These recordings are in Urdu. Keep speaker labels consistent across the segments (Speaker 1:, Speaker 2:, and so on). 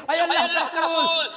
Speaker 1: اے اللہ کا رسول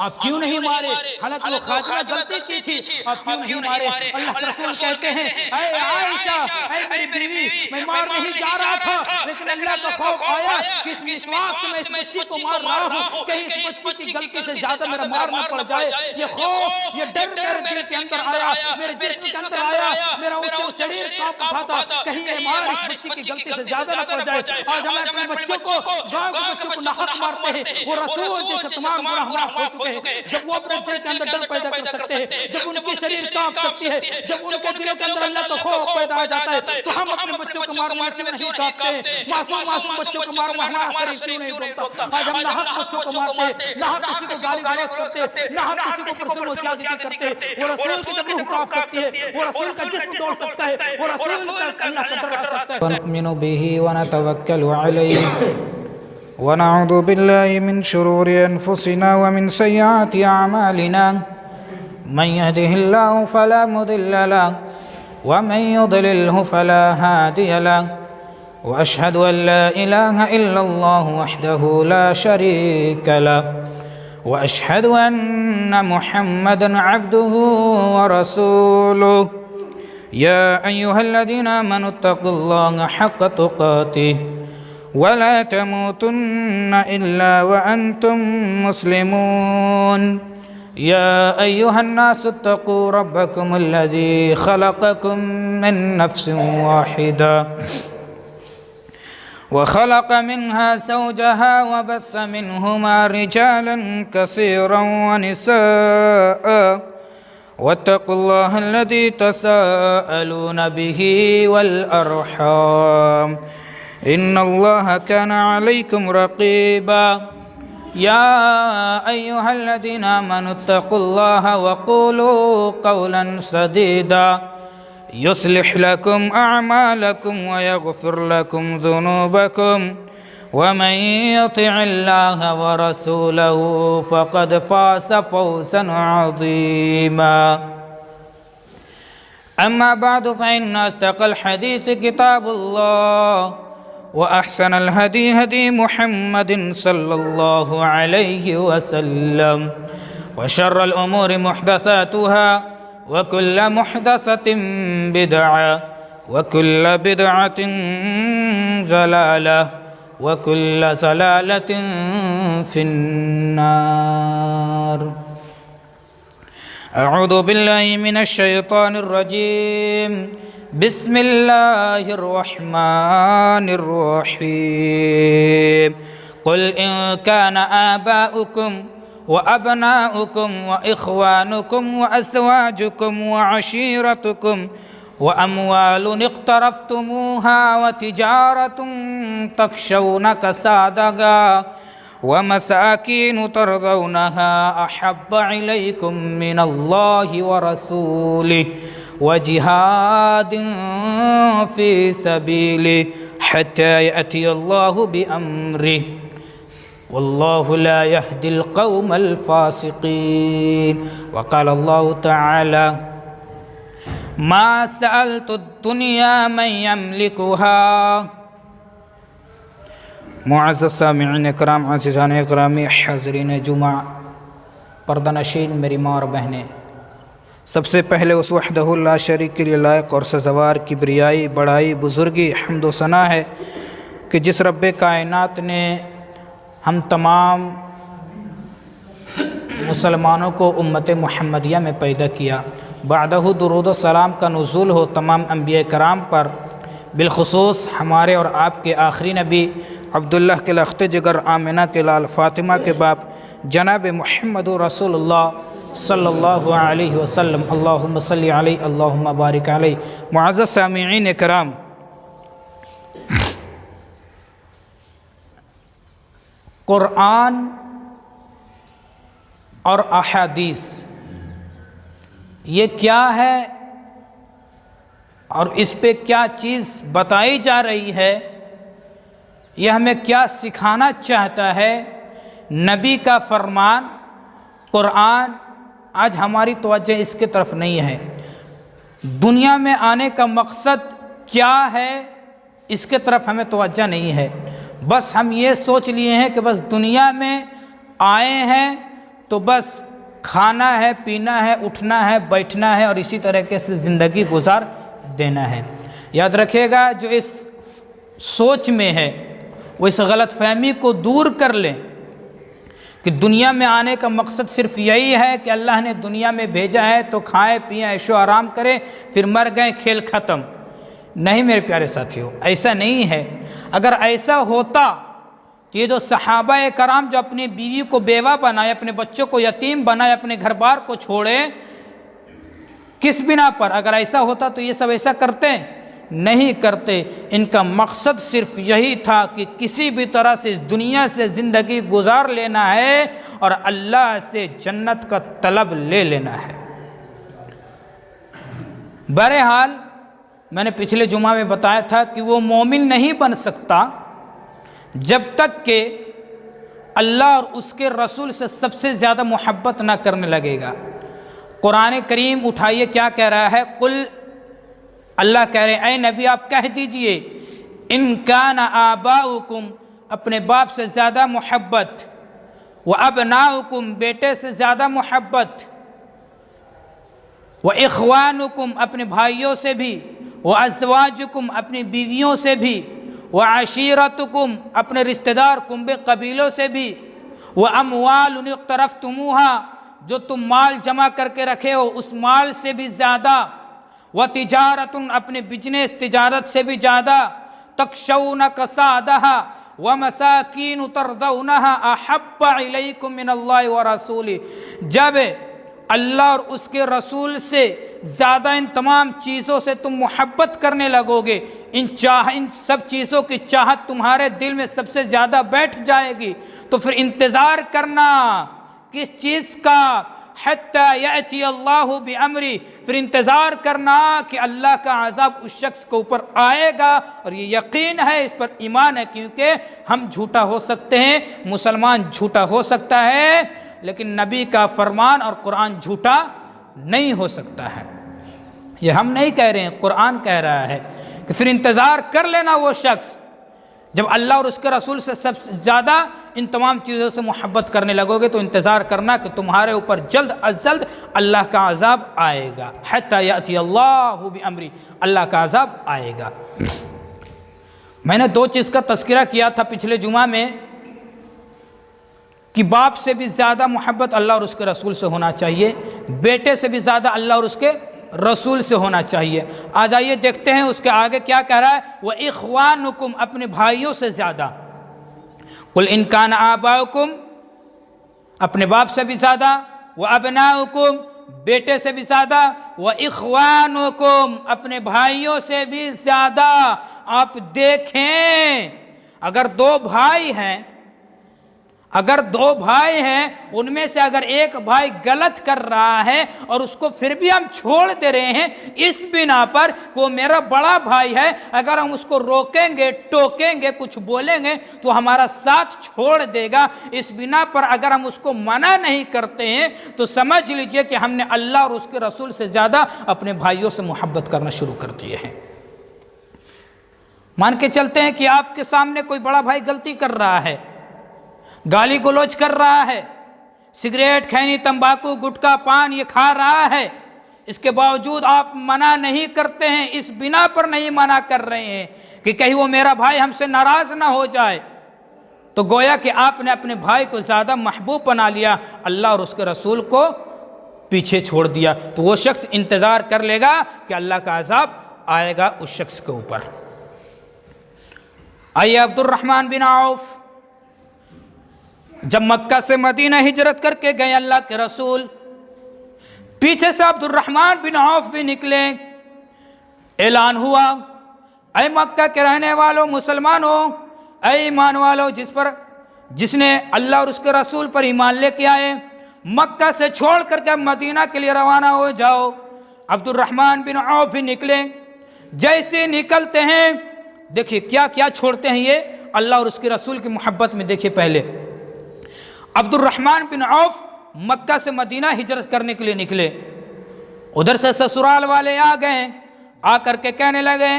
Speaker 1: آپ کیوں نہیں مارے؟ حالانکہ وہ خاتمہ غلطی کی تھی، آپ کیوں نہیں مارے؟ اللہ کے رسول کہتے ہیں اے عائشہ، اے میری بیوی، میں مار نہیں جا رہا تھا، لیکن اللہ کا خوف آیا کہ اس مسواک سے میں اس بچی کو مار رہا ہوں، کہیں اس بچی کی غلطی سے زیادہ میرا مار نہ پڑ جائے۔ یہ خوف، یہ ڈر میرے دل کے اندر آیا، میرے جسم کے اندر آیا، میرا اوپر شریر کانپ اٹھا تھا، کہیں یہ مار اس بچی کی غلطی سے زیادہ نہ پڑ جائے۔ آج ہم اپنے بچوں کو، گاؤں کے بچوں کو ناحق مارتے ہیں، وہ رسول جیسے تمام گناہ معاف ہو چکے ہیں، جب وہ اپنے دل کے اندر ڈر پیدا کر سکتے ہیں، جب ان کی شریر کانپ سکتی ہے، جب ان کے دلوں کے اندر اللہ کا خوف پیدا ہو جاتا ہے، تو ہم اپنے بچوں کو مارنے میں کیوں نہیں کانپتے ہیں؟ معصوم بچوں کو مارنا ہمارا شریر کیوں نہیں روکتا؟ آج ہم ناحق بچوں کو مارتے ہیں، ناحق کسی کو گالی گلوچ کرتے ہیں، ناحق کسی کو پرسن و سیادتی کرتے ہیں۔ وہ رسول کی جب روح کانپ سکتی ہے، وہ رسول کا جسم دوڑ سکتا ہے، وہ رسول کا اللہ کا ڈر آ سکتا ہے۔
Speaker 2: ونؤمن به ونتوکل علیہ ونعوذ بالله من شرور أنفسنا ومن سيئات أعمالنا من يهده الله فلا مضل له ومن يضلله فلا هادي له وأشهد أن لا إله إلا الله وحده لا شريك له وأشهد أن محمدا عبده ورسوله يا أيها الذين آمنوا اتقوا الله حق تقاته ولا تموتن إلا وأنتم مسلمون يا أيها الناس اتقوا ربكم الذي خلقكم من نفس واحدة وخلق منها زوجها وبث منهما رجالا كثيرا ونساء واتقوا الله الذي تساءلون به والأرحام إن الله كان عليكم رقيبا يا أيها الذين آمنوا اتقوا الله وقولوا قولا سديدا يصلح لكم أعمالكم ويغفر لكم ذنوبكم ومن يطع الله ورسوله فقد فاز فوزا عظيما أما بعد فإن أصدق الحديث كتاب الله وأحسن الهدي هدي محمد صلى الله عليه وسلم وشر الأمور محدثاتها وكل محدثة بدعة وكل بدعة ضلالة وكل ضلالة في النار أعوذ بالله من الشيطان الرجيم بسم الله الرحمن الرحيم قل إن كان آباؤكم وأبناؤكم وإخوانكم وأزواجكم وعشيرتكم وأموال اقترفتموها وتجارة تخشون كسادها ومساكين ترضونها أحب إليكم من الله ورسوله وجهاد في سبيله حتى يأتي الله بأمره والله لا يهدي القوم الفاسقين وقال الله تعالى ما سألت الدنيا من يملكها معزز سامعین اکرام، عزیزان اکرامی، حاضرین جمعہ، پردہ نشین میری ماں اور بہنیں، سب سے پہلے اس وحدہ لا شریک کے لیے لائق اور سزاوار کبریائی، بڑائی، بزرگی، حمد و ثنا ہے کہ جس رب کائنات نے ہم تمام مسلمانوں کو امت محمدیہ میں پیدا کیا۔ بعدہ درود و سلام کا نزول ہو تمام انبیاء کرام پر، بالخصوص ہمارے اور آپ کے آخری نبی عبداللہ کے لخت جگر، آمنہ کے لال، فاطمہ کے باپ، جناب محمد رسول اللہ صلی اللہ علیہ وسلم۔ اللہم صلی علیہ، اللہم بارک علیہ۔ معزز سامعین کرام، قرآن اور احادیث یہ کیا ہے اور اس پہ کیا چیز بتائی جا رہی ہے، یہ ہمیں کیا سکھانا چاہتا ہے؟ نبی کا فرمان قرآن، آج ہماری توجہ اس کی طرف نہیں ہے۔ دنیا میں آنے کا مقصد کیا ہے، اس کے طرف ہمیں توجہ نہیں ہے۔ بس ہم یہ سوچ لیے ہیں کہ بس دنیا میں آئے ہیں تو بس کھانا ہے، پینا ہے، اٹھنا ہے، بیٹھنا ہے اور اسی طریقے سے زندگی گزار دینا ہے۔ یاد رکھیے گا جو اس سوچ میں ہے وہ اس غلط فہمی کو دور کر لیں کہ دنیا میں آنے کا مقصد صرف یہی ہے کہ اللہ نے دنیا میں بھیجا ہے تو کھائے پئیں، عیش و آرام کریں، پھر مر گئے، کھیل ختم۔ نہیں میرے پیارے ساتھیوں، ایسا نہیں ہے۔ اگر ایسا ہوتا تو یہ جو صحابہ کرام جو اپنی بیوی کو بیوہ بنائے، اپنے بچوں کو یتیم بنائے، اپنے گھر بار کو چھوڑے، کس بنا پر؟ اگر ایسا ہوتا تو یہ سب ایسا کرتے؟ نہیں کرتے۔ ان کا مقصد صرف یہی تھا کہ کسی بھی طرح سے اس دنیا سے زندگی گزار لینا ہے اور اللہ سے جنت کا طلب لے لینا ہے۔ بہرحال میں نے پچھلے جمعہ میں بتایا تھا کہ وہ مومن نہیں بن سکتا جب تک کہ اللہ اور اس کے رسول سے سب سے زیادہ محبت نہ کرنے لگے گا۔ قرآن کریم اٹھائیے کیا کہہ رہا ہے؟ قل، اللہ کہہ رہے ہیں اے نبی آپ کہہ دیجئے، ان کان آباؤکم، اپنے باپ سے زیادہ محبت، وابناؤکم، بیٹے سے زیادہ محبت، واخوانکم، اپنے بھائیوں سے بھی، وازواجکم، اپنی بیویوں سے بھی، وعشیرتکم، اپنے رشتہ دار کنبے قبیلوں سے بھی، واموال اقترفتموہا، جو تم مال جمع کر کے رکھے ہو اس مال سے بھی زیادہ، وتجارت، اپنے بزنس تجارت سے بھی زیادہ، تخشون کسادہا، ومساکین ترضونہا احب الیکم من اللہ ورسولہ، جب اللہ اور اس کے رسول سے زیادہ ان تمام چیزوں سے تم محبت کرنے لگو گے، ان سب چیزوں کی چاہت تمہارے دل میں سب سے زیادہ بیٹھ جائے گی، تو پھر انتظار کرنا کس چیز کا؟ حتی یأتی اللہ بامری، پھر انتظار کرنا کہ اللہ کا عذاب اس شخص کے اوپر آئے گا، اور یہ یقین ہے، اس پر ایمان ہے، کیونکہ ہم جھوٹا ہو سکتے ہیں، مسلمان جھوٹا ہو سکتا ہے، لیکن نبی کا فرمان اور قرآن جھوٹا نہیں ہو سکتا ہے۔ یہ ہم نہیں کہہ رہے ہیں، قرآن کہہ رہا ہے کہ پھر انتظار کر لینا وہ شخص جب اللہ اور اس کے رسول سے سب سے زیادہ ان تمام چیزوں سے محبت کرنے لگو گے، تو انتظار کرنا کہ تمہارے اوپر جلد از جلد اللہ کا عذاب آئے گا۔ حتی یأتی اللہ بامری، اللہ کا عذاب آئے گا۔ میں نے دو چیز کا تذکرہ کیا تھا پچھلے جمعہ میں کہ باپ سے بھی زیادہ محبت اللہ اور اس کے رسول سے ہونا چاہیے، بیٹے سے بھی زیادہ اللہ اور اس کے رسول سے ہونا چاہیے۔ آج آئیے دیکھتے ہیں اس کے آگے کیا کہہ رہا ہے، وَإِخْوَانُكُمْ، اپنے بھائیوں سے زیادہ، قُلْ إِنْ كَانَ آبَاؤُكُمْ، اپنے باپ سے بھی زیادہ، وَأَبْنَاؤُكُمْ، بیٹے سے بھی زیادہ، وَإِخْوَانُكُمْ، اپنے بھائیوں سے بھی زیادہ۔ آپ دیکھیں اگر دو بھائی ہیں ان میں سے اگر ایک بھائی غلط کر رہا ہے اور اس کو پھر بھی ہم چھوڑ دے رہے ہیں اس بنا پر کہ وہ میرا بڑا بھائی ہے، اگر ہم اس کو روکیں گے، ٹوکیں گے، کچھ بولیں گے تو ہمارا ساتھ چھوڑ دے گا، اس بنا پر اگر ہم اس کو منع نہیں کرتے ہیں تو سمجھ لیجئے کہ ہم نے اللہ اور اس کے رسول سے زیادہ اپنے بھائیوں سے محبت کرنا شروع کر دیے ہیں۔ مان کے چلتے ہیں کہ آپ کے سامنے کوئی بڑا بھائی غلطی کر رہا ہے، گالی گلوچ کر رہا ہے، سگریٹ، کھینی، تمباکو، گٹکا، پان یہ کھا رہا ہے، اس کے باوجود آپ منع نہیں کرتے ہیں، اس بنا پر نہیں منع کر رہے ہیں کہ کہیں وہ میرا بھائی ہم سے ناراض نہ ہو جائے، تو گویا کہ آپ نے اپنے بھائی کو زیادہ محبوب بنا لیا، اللہ اور اس کے رسول کو پیچھے چھوڑ دیا، تو وہ شخص انتظار کر لے گا کہ اللہ کا عذاب آئے گا اس شخص کے اوپر۔ آئیے عبد الرحمن بن عوف جب مکہ سے مدینہ ہجرت کر کے گئے اللہ کے رسول، پیچھے سے عبد الرحمن بن عوف بھی نکلے، اعلان ہوا، اے مکہ کے رہنے والوں مسلمانوں، اے ایمان والوں، جس نے اللہ اور اس کے رسول پر ایمان لے کے آئے، مکہ سے چھوڑ کر کے مدینہ کے لیے روانہ ہو جاؤ۔ عبد الرحمن بن عوف بھی نکلے، جیسے نکلتے ہیں دیکھیے کیا کیا چھوڑتے ہیں یہ اللہ اور اس کے رسول کی محبت میں۔ دیکھیے پہلے عبد الرحمن بن عوف مکہ سے مدینہ ہجرت کرنے کے لیے نکلے، ادھر سے سسرال والے آ گئے، آ کر کے کہنے لگے،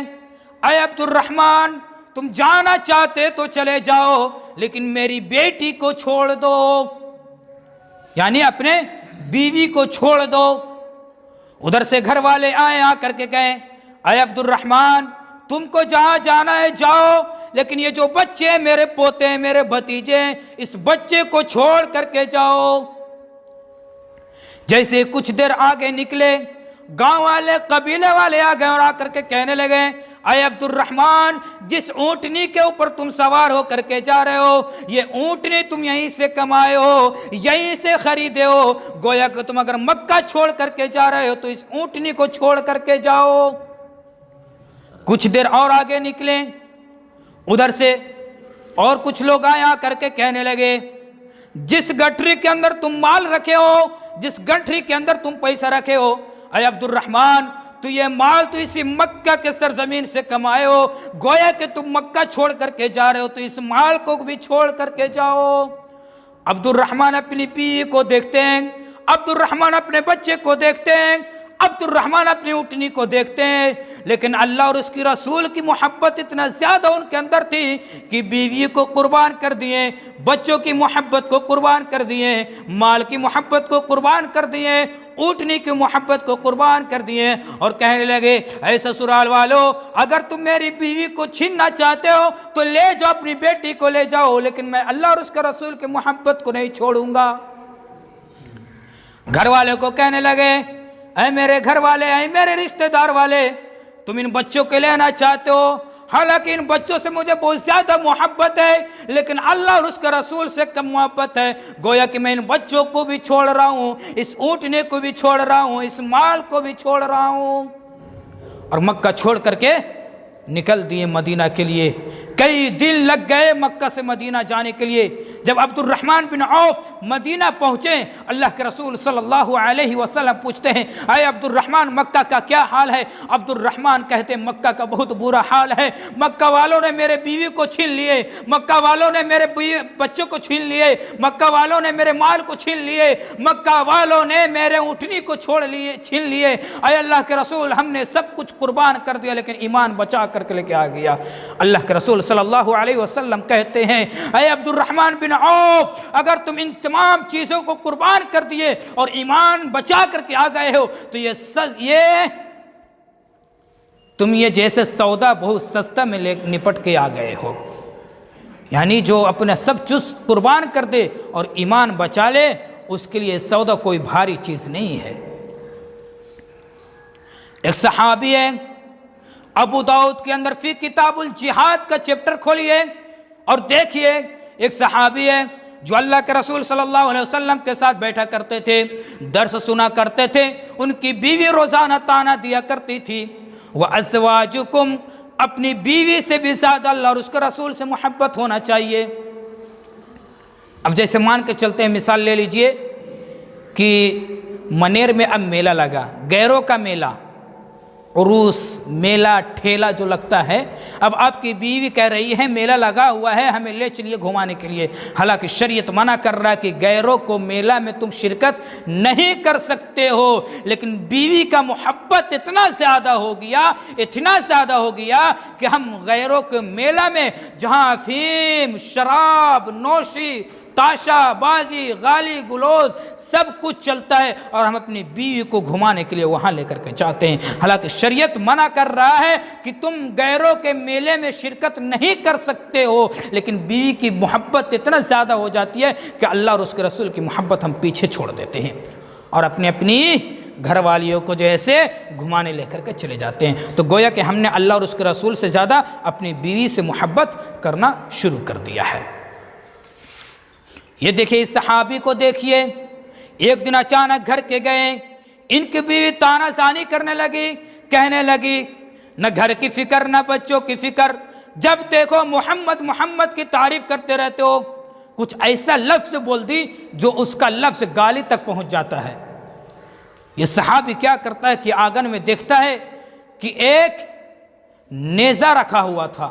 Speaker 2: اے عبد الرحمن تم جانا چاہتے تو چلے جاؤ لیکن میری بیٹی کو چھوڑ دو، یعنی اپنے بیوی کو چھوڑ دو۔ ادھر سے گھر والے آئے، آ کر کے کہیں اے عبد الرحمن تم کو جہاں جانا ہے جاؤ، لیکن یہ جو بچے ہیں میرے پوتے ہیں میرے بھتیجے ہیں، اس بچے کو چھوڑ کر کے جاؤ۔ جیسے کچھ دیر آگے نکلے، گاؤں والے قبیلے والے آ گئے اور آ کر کے کہنے لگے اے عبد الرحمن جس اونٹنی کے اوپر تم سوار ہو کر کے جا رہے ہو، یہ اونٹنی تم یہیں سے کمائے ہو، یہیں سے خریدے ہو، گویا کہ تم اگر مکہ چھوڑ کر کے جا رہے ہو تو اس اونٹنی کو چھوڑ کر کے جاؤ۔ کچھ دیر اور آگے نکلے، ادھر سے اور کچھ لوگ آئے، آ کر کے کہنے لگے جس گٹھری کے اندر تم مال رکھے ہو، جس گٹھری کے اندر تم پیسہ رکھے ہو، اے عبد الرحمن تو یہ مال تو اسی مکہ کے سرزمین سے کمائے ہو، گویا کہ تم مکہ چھوڑ کر کے جا رہے ہو تو اس مال کو بھی چھوڑ کر کے جاؤ۔ عبد الرحمن اپنی بیوی کو دیکھتے ہیں، عبد الرحمن اپنے بچے کو دیکھتے ہیں، عبد الرحمن اپنی اونٹنی کو دیکھتے ہیں، لیکن اللہ اور اس کی رسول کی محبت اتنا زیادہ ان کے اندر تھی کہ بیوی کو قربان کر دیے، بچوں کی محبت کو قربان کر دیے، مال کی محبت کو قربان کر دیے، اونٹنی کی محبت کو قربان کر دیے، اور کہنے لگے اے سسرال والو اگر تم میری بیوی کو چھیننا چاہتے ہو تو لے جاؤ، اپنی بیٹی کو لے جاؤ، لیکن میں اللہ اور اس کے رسول کی محبت کو نہیں چھوڑوں گا۔ گھر والے کو کہنے لگے اے میرے گھر والے، اے میرے رشتہ دار والے، تم ان بچوں کے لینا چاہتے ہو، حالانکہ ان بچوں سے مجھے بہت زیادہ محبت ہے، لیکن اللہ اور اس کے رسول سے کم محبت ہے، گویا کہ میں ان بچوں کو بھی چھوڑ رہا ہوں، اس اونٹنے کو بھی چھوڑ رہا ہوں، اس مال کو بھی چھوڑ رہا ہوں۔ اور مکہ چھوڑ کر کے نکل دیے مدینہ کے لیے۔ کئی دن لگ گئے مکہ سے مدینہ جانے کے لیے۔ جب عبد الرحمن بن عوف مدینہ پہنچے، اللہ کے رسول صلی اللہ علیہ وسلم پوچھتے ہیں اے عبد الرحمن مکہ کا کیا حال ہے؟ عبد الرحمن کہتے ہیں مکہ کا بہت برا حال ہے، مکہ والوں نے میرے بیوی کو چھین لیے، مکہ والوں نے میرے بچوں کو چھین لیے، مکہ والوں نے میرے مال کو چھین لیے، مکہ والوں نے میرے اونٹنی کو چھین لیے۔ اے اللہ کے رسول ہم نے سب کچھ قربان کر دیا لیکن ایمان بچا کر کے لے کے آ گیا۔ اللہ کے رسول صلی اللہ علیہ وسلم کہتے ہیں اے عبد الرحمن بن عوف اگر تم ان تمام چیزوں کو قربان کر دیے اور ایمان بچا کر کے آ گئے ہو تو تم یہ جیسے سودا بہت سستا میں نپٹ کے آ گئے ہو، یعنی جو اپنا سب چیز قربان کر دے اور ایمان بچا لے اس کے لیے سودا کوئی بھاری چیز نہیں ہے۔ ایک صحابی ہے، ابو داؤد کے اندر فی کتاب الجہاد کا چیپٹر کھولیے اور دیکھیے، ایک صحابی ہے جو اللہ کے رسول صلی اللہ علیہ وسلم کے ساتھ بیٹھا کرتے تھے، درس سنا کرتے تھے، ان کی بیوی روزانہ طعنہ دیا کرتی تھی وَأَزْوَاجُكُمْ اپنی بیوی سے بھی زیادہ اللہ اور اس کے رسول سے محبت ہونا چاہیے۔ اب جیسے مان کے چلتے ہیں، مثال لے لیجئے کہ منیر میں اب میلہ لگا، گیروں کا میلہ، عروس، میلہ، ٹھیلا جو لگتا ہے، اب آپ کی بیوی کہہ رہی ہے میلہ لگا ہوا ہے ہمیں لے چلیے گھمانے کے لیے، حالانکہ شریعت منع کر رہا ہے کہ غیروں کو میلہ میں تم شرکت نہیں کر سکتے ہو، لیکن بیوی کا محبت اتنا زیادہ ہو گیا کہ ہم غیروں کے میلہ میں جہاں افیم، شراب نوشی، تاشا بازی، گالی گلوز سب کچھ چلتا ہے اور ہم اپنی بیوی کو گھمانے کے لیے وہاں لے کر کے جاتے ہیں، حالانکہ شریعت منع کر رہا ہے کہ تم غیروں کے میلے میں شرکت نہیں کر سکتے ہو، لیکن بیوی کی محبت اتنا زیادہ ہو جاتی ہے کہ اللہ اور اس کے رسول کی محبت ہم پیچھے چھوڑ دیتے ہیں اور اپنی گھر والیوں کو جیسے گھمانے لے کر کے چلے جاتے ہیں۔ تو گویا کہ ہم نے اللہ اور اس کے رسول سے زیادہ اپنی بیوی سے محبت کرنا شروع کر دیا ہے۔ یہ دیکھیں اس صحابی کو دیکھیے، ایک دن اچانک گھر کے گئے، ان کی بیوی طعنہ زانی کرنے لگی، کہنے لگی نہ گھر کی فکر نہ بچوں کی فکر، جب دیکھو محمد محمد کی تعریف کرتے رہتے ہو، کچھ ایسا لفظ بول دی جو اس کا لفظ گالی تک پہنچ جاتا ہے۔ یہ صحابی کیا کرتا ہے کہ آنگن میں دیکھتا ہے کہ ایک نیزہ رکھا ہوا تھا،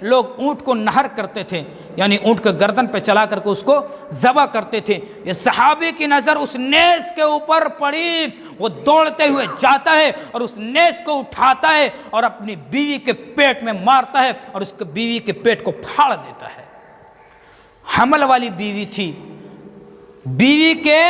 Speaker 2: لوگ اونٹ کو نہر کرتے تھے، یعنی اونٹ کے گردن پہ چلا کر کے اس کو ذبح کرتے تھے۔ یہ صحابی کی نظر اس نیز کے اوپر پڑی، وہ دوڑتے ہوئے جاتا ہے اور اس نیز کو اٹھاتا ہے اور اپنی بیوی کے پیٹ میں مارتا ہے اور اس کی بیوی کے پیٹ کو پھاڑ دیتا ہے۔ حمل والی بیوی تھی، بیوی کے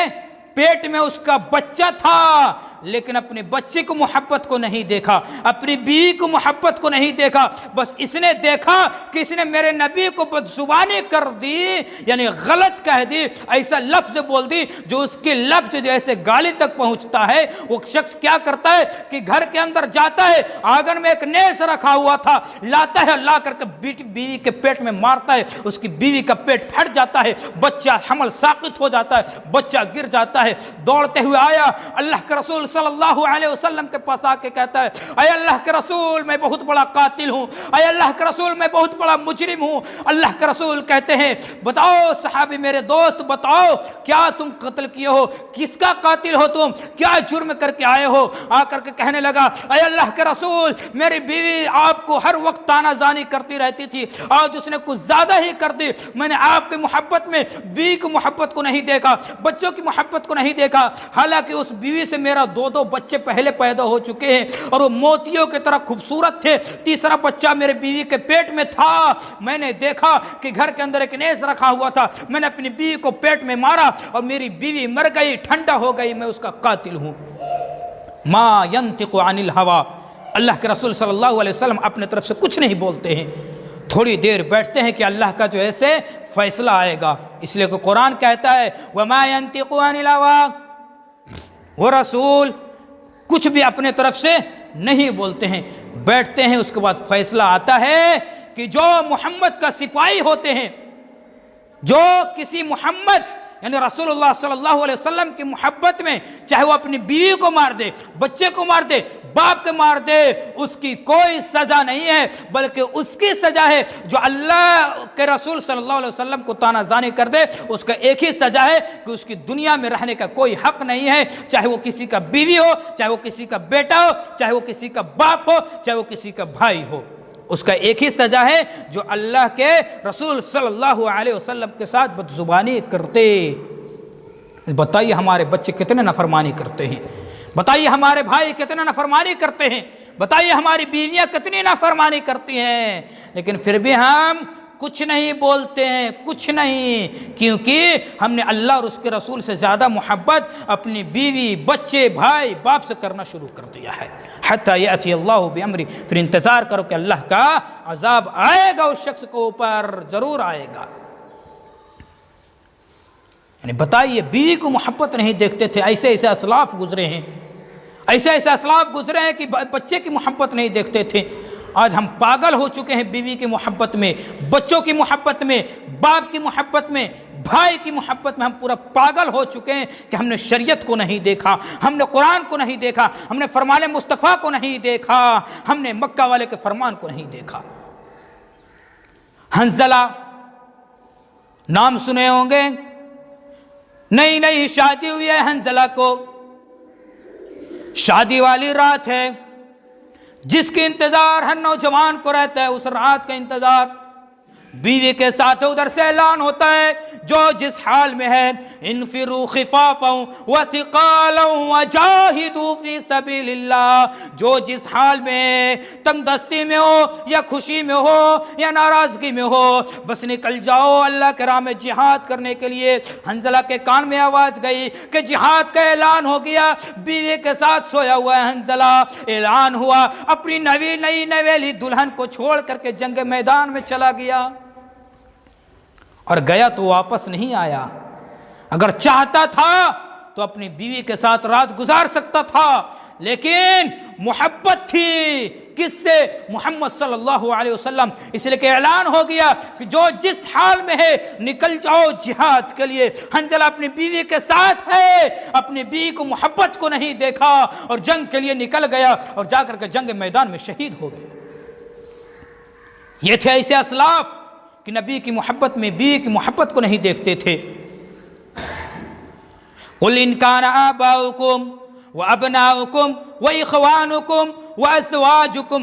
Speaker 2: پیٹ میں اس کا بچہ تھا، لیکن اپنے بچے کو محبت کو نہیں دیکھا، اپنی بیوی کو محبت کو نہیں دیکھا، بس اس نے دیکھا کہ اس نے میرے نبی کو بدزبانی کر دی، یعنی غلط کہہ دی، ایسا لفظ بول دی جو اس کے لفظ جیسے گالی تک پہنچتا ہے۔ وہ شخص کیا کرتا ہے کہ گھر کے اندر جاتا ہے، آنگن میں ایک نیز رکھا ہوا تھا، لاتا ہے، لا کر کے بیوی کے پیٹ میں مارتا ہے، اس کی بیوی کا پیٹ پھٹ جاتا ہے، بچہ حمل ساقط ہو جاتا ہے، بچہ گر جاتا ہے۔ دوڑتے ہوئے آیا، اللہ کے رسول صلی اللہ علیہ وسلم کے پاس آ کے کہتا ہے، اے اللہ کے رسول میں بہت بڑا قاتل ہوں، اے اللہ کے رسول میں بہت بڑا مجرم ہوں۔ اللہ کے رسول کہتے ہیں، بتاؤ صحابی میرے دوست، بتاؤ کیا تم قتل کیے ہو، کس کا قاتل ہو تم، کیا جرم کر کے آئے ہو؟ آ کر کے کہنے لگا، اے اللہ کے رسول میری بیوی آپ کو ہر وقت تانا زانی کرتی رہتی تھی، آج اس نے کچھ زیادہ ہی کر دی، میں نے آپ کی محبت میں بیوی کی محبت کو نہیں دیکھا، بچوں کی محبت کو نہیں دیکھا، حالانکہ اس بیوی سے میرا دو بچے پہلے پیدا ہو چکے ہیں اور وہ موتیوں کی طرح خوبصورت تھے، تیسرا بچہ میرے بیوی کے پیٹ میں تھا، میں نے دیکھا کہ گھر کے اندر ایک نیز رکھا ہوا تھا، میں نے اپنی بیوی کو پیٹ میں مارا اور میری بیوی مر گئی، ٹھنڈا ہو گئی، میں اس کا قاتل ہوں۔ ما ينطق عن الهوى، اللہ کے رسول صلی اللہ علیہ وسلم اپنے طرف سے کچھ نہیں بولتے ہیں، تھوڑی دیر بیٹھتے ہیں کہ اللہ کا جو ایسے فیصلہ آئے گا، اس لیے کہ قرآن کہتا ہے وما ينطق عن الهوى، وہ رسول کچھ بھی اپنے طرف سے نہیں بولتے ہیں، بیٹھتے ہیں، اس کے بعد فیصلہ آتا ہے کہ جو محمد کا سپاہی ہوتے ہیں، جو کسی محمد یعنی رسول اللہ صلی اللہ علیہ وسلم کی محبت میں چاہے وہ اپنی بیوی کو مار دے، بچے کو مار دے، باپ کو مار دے، اس کی کوئی سزا نہیں ہے، بلکہ اس کی سزا ہے جو اللہ کے رسول صلی اللہ علیہ وسلم کو تانا زانی کر دے، اس کا ایک ہی سزا ہے کہ اس کی دنیا میں رہنے کا کوئی حق نہیں ہے، چاہے وہ کسی کا بیوی ہو، چاہے وہ کسی کا بیٹا ہو، چاہے وہ کسی کا باپ ہو، چاہے وہ کسی کا بھائی ہو، اس کا ایک ہی سزا ہے جو اللہ کے رسول صلی اللہ علیہ وسلم کے ساتھ بدزبانی کرتے۔ بتائیے ہمارے بچے کتنے نافرمانی کرتے ہیں، بتائیے ہمارے بھائی کتنے نافرمانی کرتے ہیں، بتائیے ہماری بیویاں کتنی نافرمانی کرتی ہیں، لیکن پھر بھی ہم کچھ نہیں بولتے ہیں، کچھ نہیں، کیونکہ ہم نے اللہ اور اس کے رسول سے زیادہ محبت اپنی بیوی، بچے، بھائی، باپ سے کرنا شروع کر دیا ہے۔ حتی یأتی اللہ بامری، پھر انتظار کرو کہ اللہ کا عذاب آئے گا اس شخص کو اوپر، ضرور آئے گا۔ یعنی بتائیے بیوی کو محبت نہیں دیکھتے تھے، ایسے ایسے اسلاف گزرے ہیں، ایسے ایسے اسلاف گزرے ہیں کہ بچے کی محبت نہیں دیکھتے تھے۔ آج ہم پاگل ہو چکے ہیں بیوی کی محبت میں، بچوں کی محبت میں، باپ کی محبت میں، بھائی کی محبت میں، ہم پورا پاگل ہو چکے ہیں کہ ہم نے شریعت کو نہیں دیکھا، ہم نے قرآن کو نہیں دیکھا، ہم نے فرمان مصطفیٰ کو نہیں دیکھا، ہم نے مکہ والے کے فرمان کو نہیں دیکھا۔ حنظلہ نام سنے ہوں گے، نئی نئی شادی ہوئی ہے حنظلہ کو، شادی والی رات ہے، جس کے انتظار ہر نوجوان کو رہتا ہے، اس رات کا انتظار، بیوی کے ساتھ ادھر سے اعلان ہوتا ہے جو جس حال میں ہے، انفروا خفافا وثقالا وجاہدوا فی سبیل اللہ، جو جس حال میں تنگ دستی میں ہو یا خوشی میں ہو یا ناراضگی میں ہو، بس نکل جاؤ اللہ کے راہ میں جہاد کرنے کے لیے۔ حنظلہ کے کان میں آواز گئی کہ جہاد کا اعلان ہو گیا، بیوی کے ساتھ سویا ہوا ہے حنظلہ، اعلان ہوا، اپنی نئی نویلی دلہن کو چھوڑ کر کے جنگ میدان میں چلا گیا، اور گیا تو واپس نہیں آیا۔ اگر چاہتا تھا تو اپنی بیوی کے ساتھ رات گزار سکتا تھا، لیکن محبت تھی کس سے؟ محمد صلی اللہ علیہ وسلم، اس لیے کہ اعلان ہو گیا کہ جو جس حال میں ہے نکل جاؤ جہاد کے لیے۔ حنظلہ اپنی بیوی کے ساتھ ہے، اپنی بیوی کو محبت کو نہیں دیکھا اور جنگ کے لیے نکل گیا اور جا کر کے جنگ میدان میں شہید ہو گیا۔ یہ تھے ایسے اسلاف کہ نبی کی محبت میں بیوی کی محبت کو نہیں دیکھتے تھے۔ قُلْ إِنْ كَانَ آبَاؤُكُمْ وَأَبْنَاؤُكُمْ وَإِخْوَانُكُمْ وَأَزْوَاجُكُمْ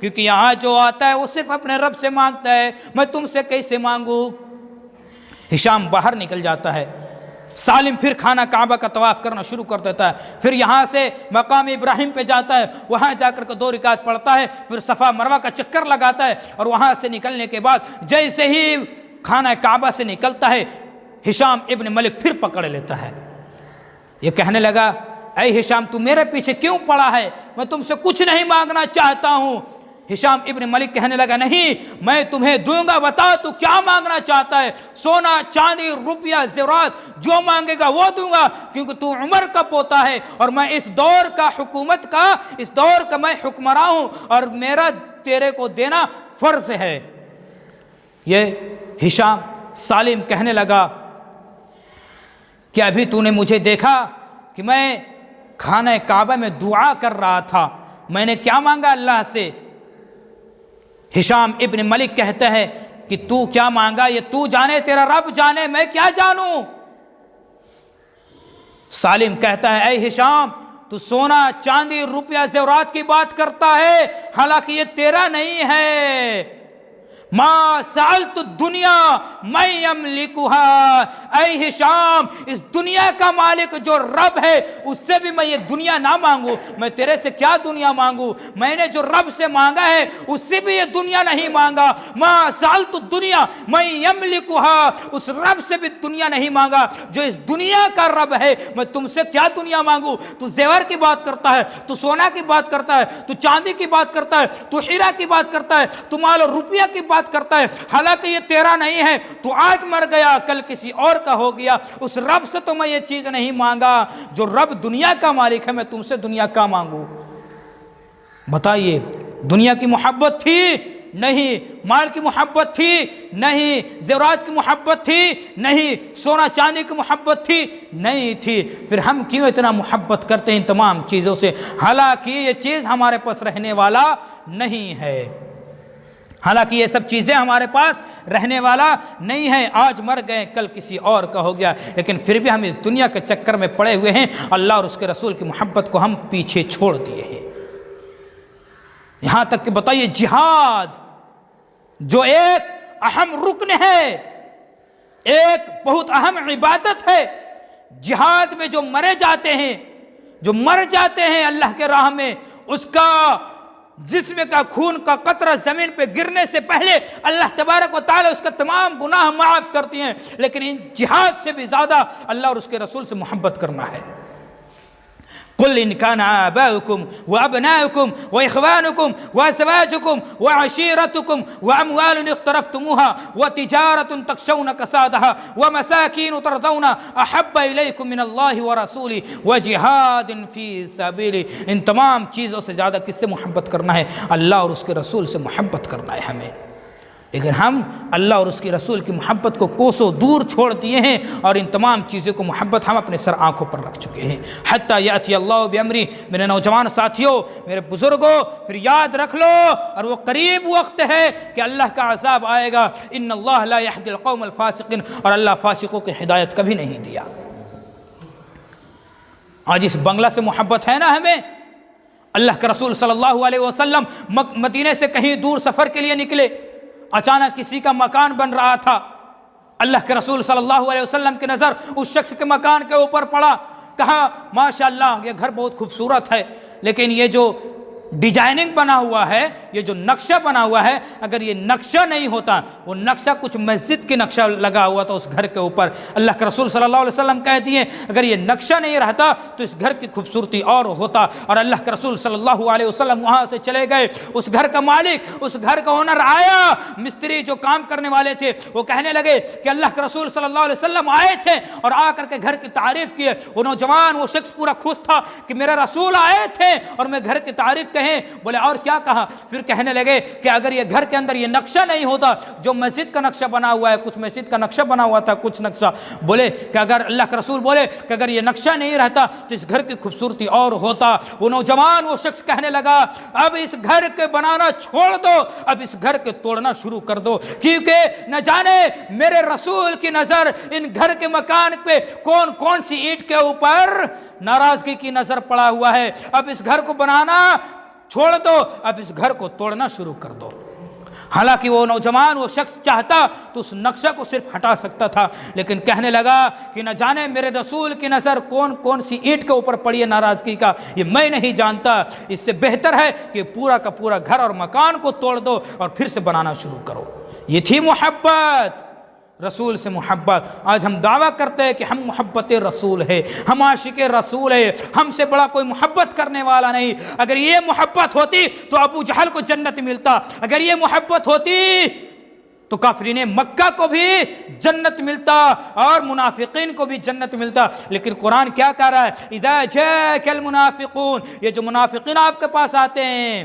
Speaker 1: کیونکہ یہاں جو آتا ہے وہ صرف اپنے رب سے مانگتا ہے، میں تم سے کیسے مانگوں؟ ہشام باہر نکل جاتا ہے، سالم پھر خانہ کعبہ کا طواف کرنا شروع کر دیتا ہے، پھر یہاں سے مقام ابراہیم پہ جاتا ہے، وہاں جا کر کے 2 رکعت پڑھتا ہے، پھر صفا مروہ کا چکر لگاتا ہے، اور وہاں سے نکلنے کے بعد جیسے ہی خانہ کعبہ سے نکلتا ہے ہشام ابن ملک پھر پکڑ لیتا ہے۔ یہ کہنے لگا اے ہشام تو میرے پیچھے کیوں پڑا ہے؟ میں تم سے کچھ نہیں مانگنا چاہتا ہوں۔ ہشام ابن ملک کہنے لگا نہیں میں تمہیں دوں گا، بتا تو کیا مانگنا چاہتا ہے؟ سونا چاندی روپیہ زیورات جو مانگے گا وہ دوں گا، کیونکہ تو عمر کا پوتا ہے اور میں اس دور کا حکومت کا، اس دور کا میں حکمراں ہوں اور میرا تیرے کو دینا فرض ہے۔ یہ ہشام سالم کہنے لگا کہ ابھی تو نے مجھے دیکھا کہ میں خانہ کعبہ میں دعا کر رہا تھا، میں نے کیا مانگا اللہ سے؟ ہشام ابن ملک کہتے ہیں کہ تو کیا مانگا یہ تو جانے، تیرا رب جانے، میں کیا جانوں؟ سالم کہتا ہے اے ہشام تو سونا چاندی روپیہ زیورات کی بات کرتا ہے، حالانکہ یہ تیرا نہیں ہے۔ ما سألت الدنیا من یملکها، اے ہشام اس دنیا کا مالک جو رب ہے اس سے بھی میں یہ دنیا نہ مانگوں، میں تیرے سے کیا دنیا مانگوں؟ میں نے جو رب سے مانگا ہے اس سے بھی یہ دنیا نہیں مانگا۔ ما سألت الدنیا من یملکها، اس رب سے بھی دنیا نہیں مانگا جو اس دنیا کا رب ہے، میں تم سے کیا دنیا مانگوں؟ تو زیور کی بات کرتا ہے، تو سونا کی بات کرتا ہے، تو چاندی کی بات کرتا ہے، تو ہیرا کی بات کرتا ہے، تو مال و روپیہ کی بات کرتا ہے، حالانکہ یہ تیرا نہیں ہے، تو آج مر گیا کل کسی اور کا ہو گیا، اس رب سے تو میں یہ چیز نہیں مانگا جو رب دنیا کا مالک ہے، میں تم سے دنیا کا مانگوں؟ بتائیے دنیا کی محبت تھی؟ نہیں۔ مال کی محبت تھی؟ نہیں۔ زیورات کی محبت تھی؟ نہیں۔ سونا چاندی کی محبت تھی؟ نہیں تھی۔ پھر ہم کیوں اتنا محبت کرتے ہیں ان تمام چیزوں سے، حالانکہ یہ چیز ہمارے پاس رہنے والا نہیں ہے، حالانکہ یہ سب چیزیں ہمارے پاس رہنے والا نہیں ہے، آج مر گئے کل کسی اور کا ہو گیا، لیکن پھر بھی ہم اس دنیا کے چکر میں پڑے ہوئے ہیں، اللہ اور اس کے رسول کی محبت کو ہم پیچھے چھوڑ دیے ہیں۔ یہاں تک کہ بتائیے جہاد جو ایک اہم رکن ہے، ایک بہت اہم عبادت ہے، جہاد میں جو مرے جاتے ہیں، جو مر جاتے ہیں اللہ کے راہ میں، اس کا جسم کا خون کا قطرہ زمین پہ گرنے سے پہلے اللہ تبارک و تعالی اس کا تمام گناہ معاف کرتی ہیں، لیکن ان جہاد سے بھی زیادہ اللہ اور اس کے رسول سے محبت کرنا ہے۔ قل ان كان آباؤكم وابناؤكم واخوانكم وازواجكم وعشيرتكم واموال اقترفتموها وتجارة تخشون كسادها ومساكين ترضون احب اليكم من الله ورسوله وجهاد في سبيله، ان تمام چیزوں سے زیادہ کس سے محبت کرنا ہے؟ اللہ اور اس کے رسول سے محبت کرنا ہے ہمیں، لیکن ہم اللہ اور اس کی رسول کی محبت کو کوسوں دور چھوڑ دیے ہیں، اور ان تمام چیزوں کو محبت ہم اپنے سر آنکھوں پر رکھ چکے ہیں۔ حتی یاتی اللہ بامری، میرے نوجوان ساتھیوں، میرے بزرگوں، پھر یاد رکھ لو اور وہ قریب وقت ہے کہ اللہ کا عذاب آئے گا۔ ان اللہ لا یہدی القوم الفاسقین، اور اللہ فاسقوں کی ہدایت کبھی نہیں دیا۔ آج اس بنگلہ سے محبت ہے نا ہمیں؟ اللہ کے رسول صلی اللہ علیہ وسلم مدینے سے کہیں دور سفر کے لیے نکلے، اچانک کسی کا مکان بن رہا تھا، اللہ کے رسول صلی اللہ علیہ وسلم کی نظر اس شخص کے مکان کے اوپر پڑا، کہا ماشاءاللہ یہ گھر بہت خوبصورت ہے، لیکن یہ جو ڈیزائننگ بنا ہوا ہے، یہ جو نقشہ بنا ہوا ہے، اگر یہ نقشہ نہیں ہوتا، وہ نقشہ کچھ مسجد کے نقشہ لگا ہوا تھا اس گھر کے اوپر، اللہ کے رسول صلی اللہ علیہ وسلم کہتی ہیں اگر یہ نقشہ نہیں رہتا تو اس گھر کی خوبصورتی اور ہوتا، اور اللہ کے رسول صلی اللہ علیہ وسلم وہاں سے چلے گئے۔ اس گھر کا مالک، اس گھر کا اونر آیا، مستری جو کام کرنے والے تھے وہ کہنے لگے کہ اللہ کے رسول صلی اللہ علیہ وسلم آئے تھے، اور آ کر کے گھر کی تعریف کیے۔ وہ نوجوان، وہ شخص پورا خوش تھا کہ میرے رسول آئے تھے اور میں گھر کی تعریف کہیں۔ بولے اور کیا کہا؟ پھر کہنے لگے کہ اگر یہ گھر کے اندر یہ نقشہ نہیں ہوتا جو مسجد کا نقشہ بنا ہوا ہے، کچھ مسجد کا نقشہ بنا ہوا تھا، کچھ نقشہ، بولے کہ اگر اللہ کے رسول بولے کہ اگر یہ نقشہ نہیں رہتا تو اس گھر کی خوبصورتی اور ہوتا۔ وہ نوجوان، وہ شخص کہنے لگا اب اس گھر کے بنانا چھوڑ دو، اب اس گھر کے توڑنا شروع کر دو، کیونکہ نہ جانے میرے رسول کی نظر ان گھر کے مکان پہ کون کون سی اینٹ کے اوپر ناراضگی کی نظر پڑا ہوا ہے۔ اب اس گھر کو بنانا چھوڑ دو، اب اس گھر کو توڑنا شروع کر دو۔ حالانکہ وہ نوجوان، وہ شخص چاہتا تو اس نقشہ کو صرف ہٹا سکتا تھا، لیکن کہنے لگا کہ نہ جانے میرے رسول کی نظر کون سی اینٹ کے اوپر پڑی ہے ناراضگی کا، یہ میں نہیں جانتا، اس سے بہتر ہے کہ پورا کا پورا گھر اور مکان کو توڑ دو اور پھر سے بنانا شروع کرو۔ یہ تھی محبت، رسول سے محبت۔ آج ہم دعویٰ کرتے ہیں کہ ہم محبت رسول ہے، ہم عاشق رسول ہے، ہم سے بڑا کوئی محبت کرنے والا نہیں۔ اگر یہ محبت ہوتی تو ابو جہل کو جنت ملتا، اگر یہ محبت ہوتی تو کافرین مکہ کو بھی جنت ملتا اور منافقین کو بھی جنت ملتا۔ لیکن قرآن کیا کہہ رہا ہے؟ اذا جاءک المنافقون، یہ جو منافقین آپ کے پاس آتے ہیں،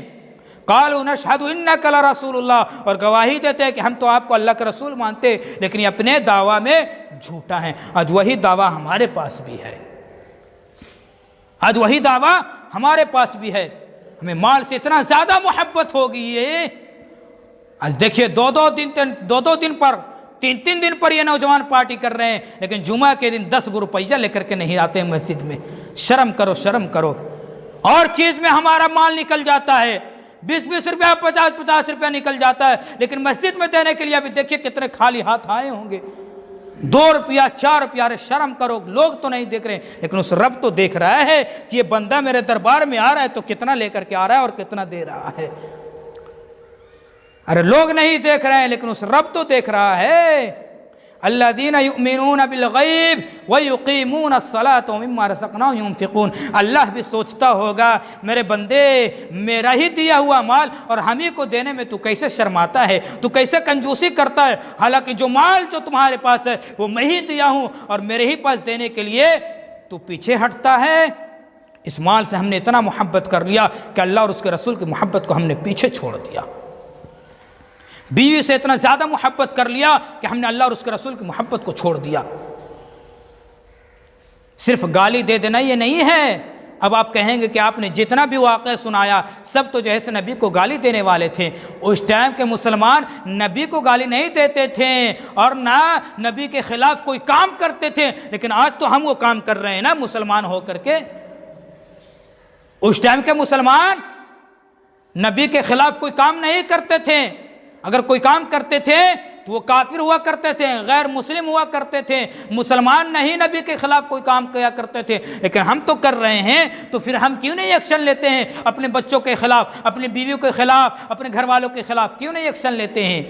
Speaker 1: قالوا نشہد انک لرسول اللہ، اور گواہی دیتے ہیں کہ ہم تو آپ کو اللہ کے رسول مانتے، لیکن یہ اپنے دعویٰ میں جھوٹا ہیں۔ آج وہی دعویٰ ہمارے پاس بھی ہے، آج وہی دعویٰ ہمارے پاس بھی ہے۔ ہمیں مال سے اتنا زیادہ محبت ہو گئی ہے، آج دیکھیے دو دو دن پر، تین دن پر یہ نوجوان پارٹی کر رہے ہیں، لیکن جمعہ کے دن 10 روپیہ لے کر کے نہیں آتے ہیں مسجد میں۔ شرم کرو، شرم کرو۔ اور چیز میں ہمارا مال نکل جاتا ہے، 20 روپیہ، 50 روپیہ نکل جاتا ہے، لیکن مسجد میں دینے کے لیے ابھی دیکھیے کتنے خالی ہاتھ آئے ہوں گے، 2 روپیہ 4 روپیہ۔ ارے شرم کرو، لوگ تو نہیں دیکھ رہے ہیں، لیکن اس رب تو دیکھ رہا ہے کہ یہ بندہ میرے دربار میں آ رہا ہے تو کتنا لے کر کے آ رہا ہے اور کتنا دے رہا ہے۔ ارے لوگ نہیں دیکھ رہے ہیں، لیکن اس رب تو دیکھ رہا ہے۔ الذین یؤمنون بالغیب ویقیمون الصلاۃ ومما رزقناہم ینفقون۔ اللہ بھی سوچتا ہوگا میرے بندے میرا ہی دیا ہوا مال اور ہم ہی کو دینے میں تو کیسے شرماتا ہے، تو کیسے کنجوسی کرتا ہے، حالانکہ جو مال جو تمہارے پاس ہے وہ میں ہی دیا ہوں اور میرے ہی پاس دینے کے لیے تو پیچھے ہٹتا ہے۔ اس مال سے ہم نے اتنا محبت کر لیا کہ اللہ اور اس کے رسول کی محبت کو ہم نے پیچھے چھوڑ دیا۔ بیوی سے اتنا زیادہ محبت کر لیا کہ ہم نے اللہ اور اس کے رسول کی محبت کو چھوڑ دیا۔ صرف گالی دے دینا یہ نہیں ہے۔ اب آپ کہیں گے کہ آپ نے جتنا بھی واقعہ سنایا سب تو جیسے نبی کو گالی دینے والے تھے۔ اس ٹائم کے مسلمان نبی کو گالی نہیں دیتے تھے اور نہ نبی کے خلاف کوئی کام کرتے تھے، لیکن آج تو ہم وہ کام کر رہے ہیں نا مسلمان ہو کر کے۔ اس ٹائم کے مسلمان نبی کے خلاف کوئی کام نہیں کرتے تھے، اگر کوئی کام کرتے تھے تو وہ کافر ہوا کرتے تھے، غیر مسلم ہوا کرتے تھے، مسلمان نہیں نبی کے خلاف کوئی کام کیا کرتے تھے۔ لیکن ہم تو کر رہے ہیں، تو پھر ہم کیوں نہیں ایکشن لیتے ہیں اپنے بچوں کے خلاف، اپنی بیویوں کے خلاف، اپنے گھر والوں کے خلاف کیوں نہیں ایکشن لیتے ہیں؟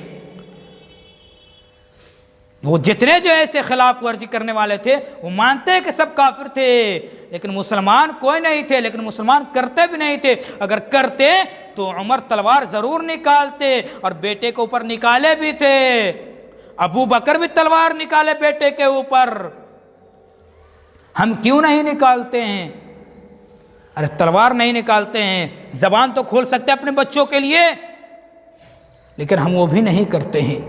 Speaker 1: وہ جتنے جو ایسے خلاف ورزی کرنے والے تھے وہ مانتے ہیں کہ سب کافر تھے، لیکن مسلمان کوئی نہیں تھے، لیکن مسلمان کرتے بھی نہیں تھے۔ اگر کرتے تو عمر تلوار ضرور نکالتے اور بیٹے کے اوپر نکالے بھی تھے، ابو بکر بھی تلوار نکالے بیٹے کے اوپر۔ ہم کیوں نہیں نکالتے ہیں؟ ارے تلوار نہیں نکالتے ہیں، زبان تو کھول سکتے اپنے بچوں کے لیے، لیکن ہم وہ بھی نہیں کرتے ہیں۔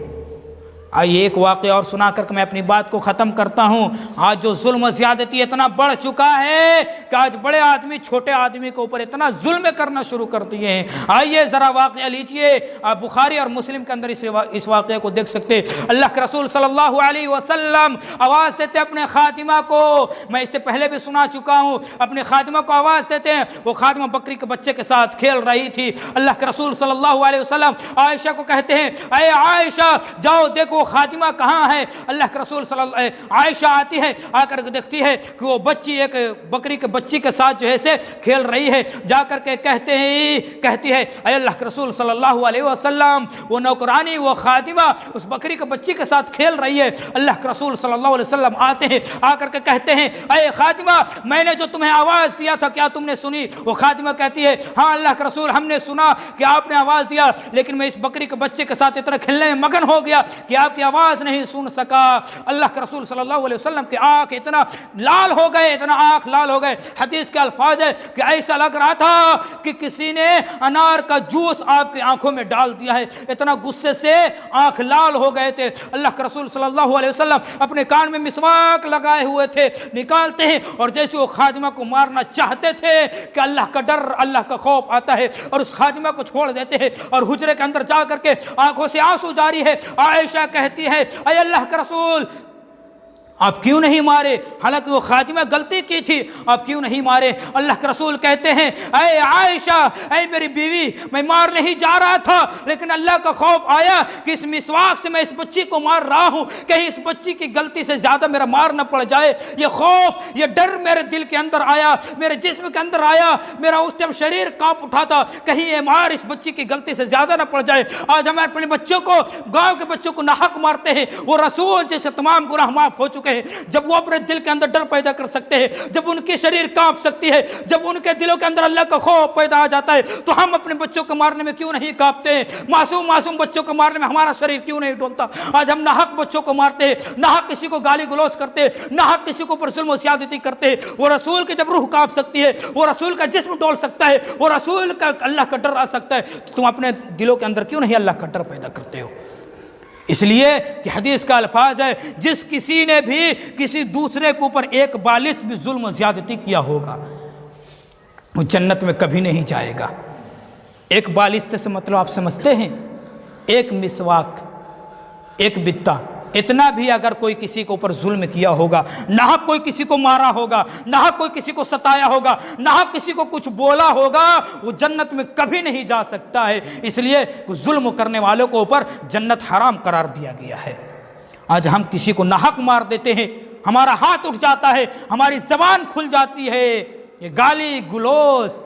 Speaker 1: آئیے ایک واقعہ اور سنا کر کے میں اپنی بات کو ختم کرتا ہوں۔ آج جو ظلم و زیادتی اتنا بڑھ چکا ہے کہ آج بڑے آدمی چھوٹے آدمی کے اوپر اتنا ظلم کرنا شروع کر دیے ہیں۔ آئیے ذرا واقعہ لیجئے، آپ بخاری اور مسلم کے اندر اس واقعے کو دیکھ سکتے۔ اللہ کے رسول صلی اللہ علیہ وسلم آواز دیتے اپنے خادمہ کو، میں اس سے پہلے بھی سنا چکا ہوں، اپنے خادمہ کو آواز دیتے ہیں، وہ خادمہ بکری کے بچے کے ساتھ کھیل رہی تھی۔ اللہ کے رسول صلی اللہ علیہ وسلم عائشہ کو کہتے ہیں، اے عائشہ جاؤ دیکھو خادمہ کہاں ہے؟ اللہ کے رسول صلی اللہ علیہ وسلم، عائشہ آتی ہے، آ کر دیکھتی ہے کہ وہ بچی ایک بکری کے بچی کے ساتھ جو ہے سے کھیل رہی ہے۔ جا کر کے کہتی ہے اے اللہ کے رسول صلی اللہ علیہ وسلم، وہ نوکرانی وہ خادمہ اس بکری کے بچی کے ساتھ کھیل رہی ہے۔ اللہ کے رسول صلی اللہ علیہ وسلم آتے ہیں، آ کر کے کہتے ہیں اے خادمہ میں نے جو تمہیں آواز دیا تھا کیا تم نے سنی؟ وہ خادمہ کہتی ہے ہاں اللہ کے رسول ہم نے سنا کہ آپ نے آواز دیا، لیکن میں اس بکری کے بچے کے ساتھ اتنا کھیلنے میں مگن ہو گیا کہ آپ کی آواز نہیں سن سکا۔ اللہ کے رسول صلی اللہ علیہ وسلم کے آنکھ اتنا لال ہو گئے، اتنا آنکھ لال ہو گئے، حدیث کے الفاظ ہے کہ ایسا لگ رہا تھا کہ کسی نے انار کا جوس آپ کی آنکھوں میں ڈال دیا ہے، اتنا غصے سے آنکھ لال ہو گئے تھے۔ اللہ کے رسول صلی اللہ علیہ وسلم اپنے کان میں مسواک لگائے ہوئے تھے، نکالتے ہیں اور جیسے وہ خادمہ کو مارنا چاہتے تھے کہ اللہ کا ڈر اللہ کا خوف آتا ہے اور اس خادمہ کو چھوڑ دیتے ہیں اور حجرے کے اندر جا کر کے آنکھوں سے آنسو جاری ہے۔ عائشہ کہتی ہے اے اللہ کے رسول آپ کیوں نہیں مارے؟ حالانکہ وہ خاتمہ غلطی کی تھی، آپ کیوں نہیں مارے؟ اللہ کے رسول کہتے ہیں اے عائشہ، اے میری بیوی، میں مار نہیں جا رہا تھا، لیکن اللہ کا خوف آیا کہ اس مسواک سے میں اس بچی کو مار رہا ہوں، کہیں اس بچی کی غلطی سے زیادہ میرا مار نہ پڑ جائے۔ یہ خوف، یہ ڈر میرے دل کے اندر آیا، میرے جسم کے اندر آیا، میرا اس ٹائم شریر کانپ اٹھا تھا، کہیں یہ مار اس بچی کی غلطی سے زیادہ نہ پڑ جائے۔ آج ہم اپنے بچوں کو، گاؤں کے بچوں کو ناحق مارتے ہیں، وہ رسول جیسے تمام گناہ معاف ہو چکے ہیں، جب وہ اپنے دل کے اندر ڈر پیدا کر سکتے ہیں، جب ان کی شریر کانپ سکتی ہے، جب ان کے دلوں کے اندر اللہ کا خوف پیدا آ جاتا ہے، تو ہم اپنے بچوں کو مارنے میں کیوں نہیں کانپتے ہیں؟ معصوم بچوں کو مارنے میں ہمارا شریر کیوں نہیں ڈولتا؟ آج ہم ناحق بچوں کو مارتے ہیں، ناحق کسی کو گالی گلوچ کرتے ہیں، ناحق کسی کو پر ظلم و زیادتی کرتے ہیں۔ وہ رسول کی جب روح کانپ سکتی ہے، وہ رسول کا جسم ڈول سکتا ہے، وہ رسول کا اللہ کا ڈر آ سکتا ہے، تو تم اپنے دلوں کے اندر کیوں نہیں اللہ کا ڈر پیدا کرتے ہو؟ اس لیے کہ حدیث کا الفاظ ہے، جس کسی نے بھی کسی دوسرے کے اوپر ایک بالشت بھی ظلم و زیادتی کیا ہوگا، وہ جنت میں کبھی نہیں جائے گا۔ ایک بالشت سے مطلب آپ سمجھتے ہیں؟ ایک مسواک، ایک بتا، اتنا بھی اگر کوئی کسی کے اوپر ظلم کیا ہوگا، ناحق کوئی کسی کو مارا ہوگا، ناحق کوئی کسی کو ستایا ہوگا، ناحق کسی کو کچھ بولا ہوگا، وہ جنت میں کبھی نہیں جا سکتا ہے۔ اس لیے ظلم کرنے والوں کو اوپر جنت حرام قرار دیا گیا ہے۔ آج ہم کسی کو ناحق مار دیتے ہیں، ہمارا ہاتھ اٹھ جاتا ہے، ہماری زبان کھل جاتی ہے، یہ گالی گلوچ،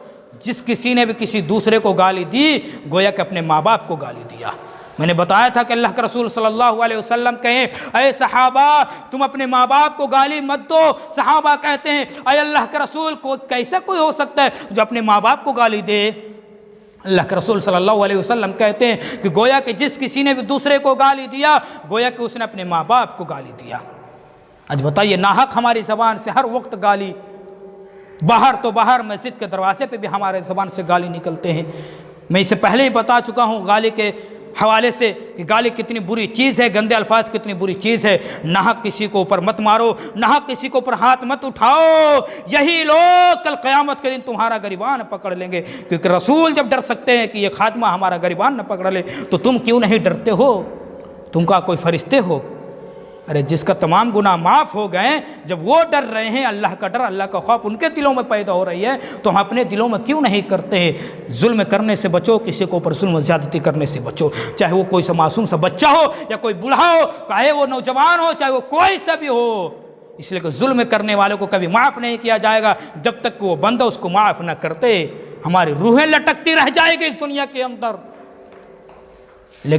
Speaker 1: جس کسی نے بھی کسی دوسرے کو گالی دی، گویا کہ اپنے ماں باپ کو گالی دیا۔ میں نے بتایا تھا کہ اللہ کے رسول صلی اللہ علیہ وسلم کہیں اے صحابہ تم اپنے ماں باپ کو گالی مت دو۔ صحابہ کہتے ہیں اے اللہ کے رسول، کو کیسا کوئی ہو سکتا ہے جو اپنے ماں باپ کو گالی دے؟ اللہ کے رسول صلی اللہ علیہ وسلم کہتے ہیں کہ گویا کہ جس کسی نے بھی دوسرے کو گالی دیا، گویا کہ اس نے اپنے ماں باپ کو گالی دیا۔ آج بتائیے، ناحق ہماری زبان سے ہر وقت گالی، باہر تو باہر، مسجد کے دروازے پہ بھی ہمارے زبان سے گالی نکلتے ہیں۔ میں اسے پہلے ہی بتا چکا ہوں گالی کے حوالے سے کہ گالی کتنی بری چیز ہے، گندے الفاظ کتنی بری چیز ہے۔ ناحق کسی کو اوپر مت مارو، ناحق کسی کو اوپر ہاتھ مت اٹھاؤ، یہی لوگ کل قیامت کے دن تمہارا گریبان پکڑ لیں گے، کیونکہ رسول جب ڈر سکتے ہیں کہ یہ خاتمہ ہمارا گریبان نہ پکڑ لے، تو تم کیوں نہیں ڈرتے ہو؟ تم کا کوئی فرشتے ہو؟ ارے جس کا تمام گناہ معاف ہو گئے، جب وہ ڈر رہے ہیں، اللہ کا ڈر، اللہ کا خوف ان کے دلوں میں پیدا ہو رہی ہے، تو ہم اپنے دلوں میں کیوں نہیں کرتے ہیں؟ ظلم کرنے سے بچو، کسی کو اوپر ظلم و زیادتی کرنے سے بچو، چاہے وہ کوئی سا معصوم سا بچہ ہو یا کوئی بوڑھا ہو، چاہے وہ نوجوان ہو، چاہے وہ کوئی سا بھی ہو۔ اس لیے کہ ظلم کرنے والوں کو کبھی معاف نہیں کیا جائے گا جب تک کہ وہ بندہ اس کو معاف نہ کرتے۔ ہماری روحیں لٹکتی رہ جائے گی اس دنیا کے اندر۔